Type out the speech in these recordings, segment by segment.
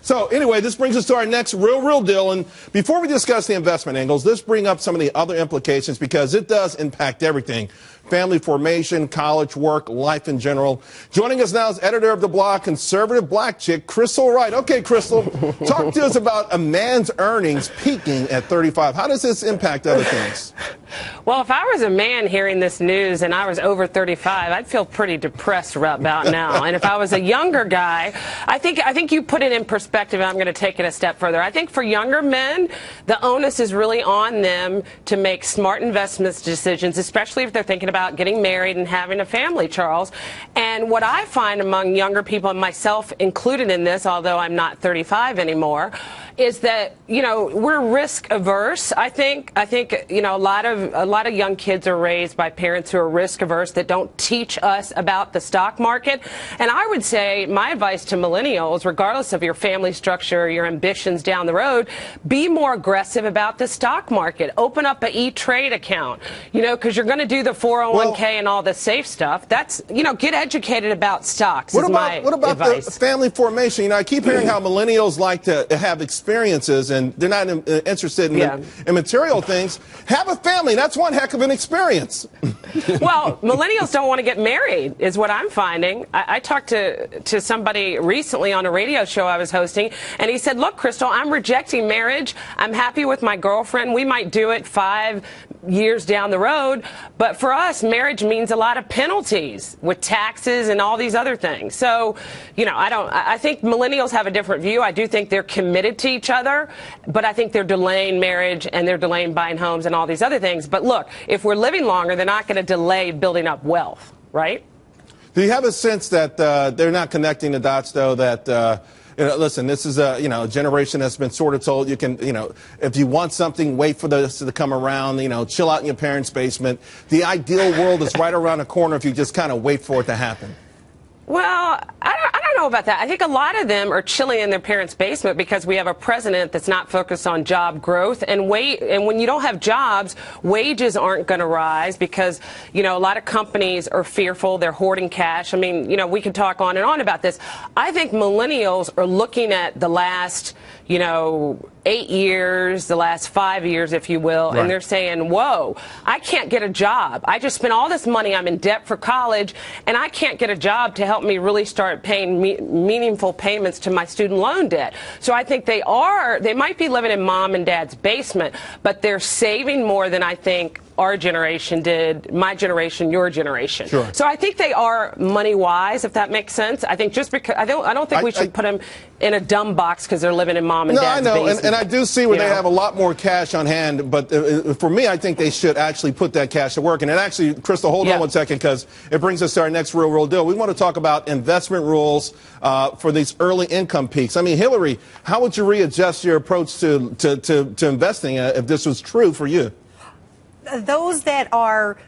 So anyway, this brings us to our next real deal. And before we discuss the investment angles, let's bring up some of the other implications because it does impact everything. Family formation, college, work, life in general. Joining us now is editor of the blog, Conservative Black Chick, Crystal Wright. Okay, Crystal, talk to us about a man's earnings peaking at 35. How does this impact other things? Well, if I was a man hearing this news and I was over 35, I'd feel pretty depressed right about now. And if I was a younger guy, I think you put it in perspective, and I'm going to take it a step further. I think for younger men, the onus is really on them to make smart investment decisions, especially if they're thinking about getting married and having a family, Charles. And what I find among younger people, and myself included in this, although I'm not 35 anymore, is that, you know, we're risk averse. I think, you know, a lot of young kids are raised by parents who are risk averse that don't teach us about the stock market. And I would say my advice to millennials, regardless of your family structure, your ambitions down the road, be more aggressive about the stock market. Open up an E-Trade account, you know, because you're going to do the 401k and all the safe stuff. That's, you know, get educated about stocks. What about the family formation? You know, I keep hearing how millennials like to have experiences and they're not interested in material things. Have a family. That's one heck of an experience. Well, millennials don't want to get married is what I'm finding. I talked to somebody recently on a radio show I was hosting, and he said, look, Crystal, I'm rejecting marriage. I'm happy with my girlfriend. We might do it 5 years down the road. But for us, marriage means a lot of penalties with taxes and all these other things. So, you know, I think millennials have a different view. I do think they're committed to each other, but I think they're delaying marriage and they're delaying buying homes and all these other things. But look, if we're living longer, they're not going to delay building up wealth, right? Do you have a sense that they're not connecting the dots, though, that you know, listen, this is a generation that's been sort of told you can, you know, if you want something, wait for this to come around, you know, chill out in your parents' basement. The ideal world is right around the corner if you just kind of wait for it to happen. Well, I don't know about that. I think a lot of them are chilling in their parents' basement because we have a president that's not focused on job growth and when you don't have jobs, wages aren't going to rise because, you know, a lot of companies are fearful. They're hoarding cash. I mean, you know, we could talk on and on about this. I think millennials are looking at the last, you know, 8 years, the last 5 years, if you will, and they're saying, whoa, I can't get a job. I just spent all this money. I'm in debt for college, and I can't get a job to help me really start paying meaningful payments to my student loan debt. So I think they might be living in mom and dad's basement, but they're saving more than I think our generation did, my generation, your generation. Sure. So I think they are money wise, if that makes sense. I think just because I don't think we should put them in a dumb box because they're living in mom and dad's basement. No, and I do see where they have a lot more cash on hand, but for me, I think they should actually put that cash to work. And it actually, Crystal, hold on one second because it brings us to our next real deal. We want to talk about investment rules for these early income peaks. I mean, Hilary, how would you readjust your approach to investing if this was true for you? Those that are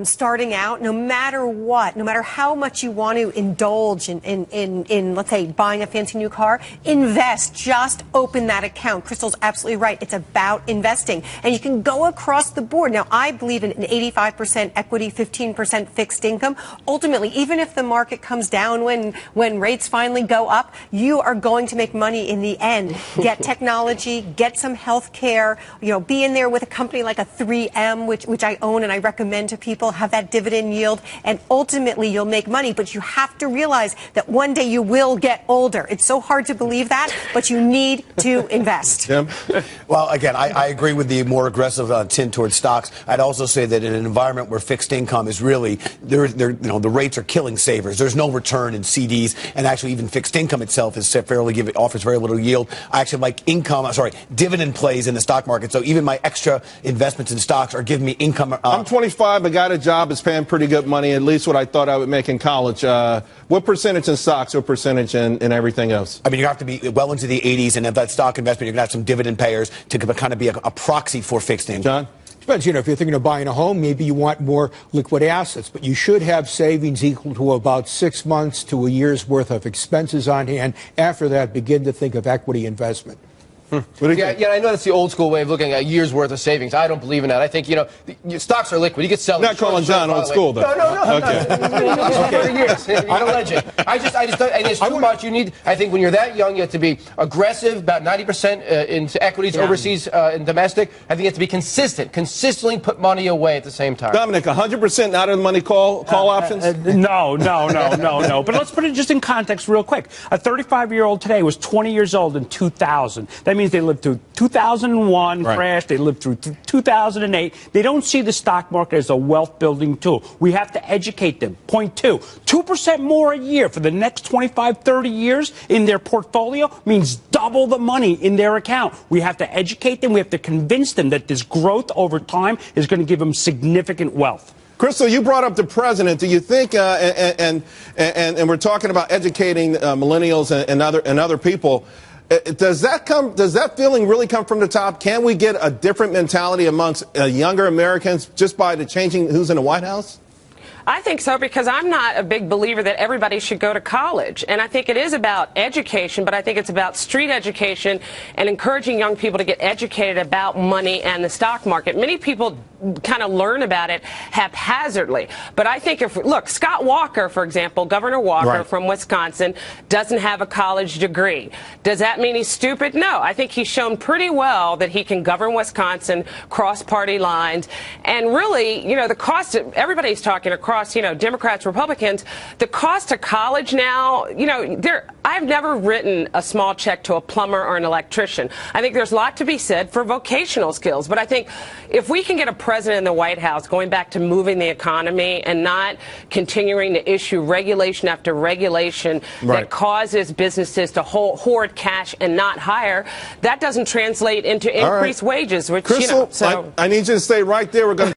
starting out, no matter what, no matter how much you want to indulge in, let's say, buying a fancy new car, invest. Just open that account. Crystal's absolutely right. It's about investing. And you can go across the board. Now, I believe in an 85% equity, 15% fixed income. Ultimately, even if the market comes down when rates finally go up, you are going to make money in the end. Get technology, get some health care, you know, be in there with a company like a 3M, which I own and I recommend to people, have that dividend yield, and ultimately you'll make money. But you have to realize that one day you will get older. It's so hard to believe that, but you need to invest. Tim? Well, again, I agree with the more aggressive tint towards stocks. I'd also say that in an environment where fixed income is really, the rates are killing savers. There's no return in CDs, and actually even fixed income itself is offers very little yield. I actually like dividend plays in the stock market. So even my extra investments in stocks are giving me income. I'm 25. I got a job. It's paying pretty good money, at least what I thought I would make in college. What percentage in stocks? What percentage in everything else? I mean, you have to be well into the 80s, and if that stock investment, you're going to have some dividend payers to kind of be a proxy for fixed income. John? Depends, if you're thinking of buying a home, maybe you want more liquid assets, but you should have savings equal to about 6 months to a year's worth of expenses on hand. After that, begin to think of equity investment. What do you think? Yeah, I know that's the old school way of looking at a year's worth of savings. I don't believe in that. I think, stocks are liquid. You can sell them. Not calling John old school, though. No. Okay. 30 years. You're a legend. I just don't, and it's too much. I think when you're that young, you have to be aggressive, about 90% into equities, overseas and domestic. I think you have to be consistent. Consistently put money away at the same time. Dominick, 100% out of the money call options? No. But let's put it just in context real quick. A 35-year-old today was 20 years old in 2000. That means they lived through 2001 crash. They lived through 2008. They don't see the stock market as a wealth-building tool. We have to educate them. Point two, 2% more a year for the next 25, 30 years in their portfolio means double the money in their account. We have to educate them. We have to convince them that this growth over time is going to give them significant wealth. Crystal, you brought up the president. Do you think, and we're talking about educating millennials and other people, does that feeling really come from the top? Can we get a different mentality amongst younger Americans just by the changing who's in the White House? I think so, because I'm not a big believer that everybody should go to college. And I think it is about education, but I think it's about street education and encouraging young people to get educated about money and the stock market. Many people kind of learn about it haphazardly. But I think look, Scott Walker, for example, Governor Walker from Wisconsin, doesn't have a college degree. Does that mean he's stupid? No. I think he's shown pretty well that he can govern Wisconsin, cross party lines. And really, the cost, everybody's talking across, Democrats, Republicans, the cost of college now, I've never written a small check to a plumber or an electrician. I think there's a lot to be said for vocational skills. But I think if we can get a president in the White House going back to moving the economy and not continuing to issue regulation after regulation that causes businesses to hoard cash and not hire, that doesn't translate into increased wages. Which, Crystal, so I need you to stay right there. We're going to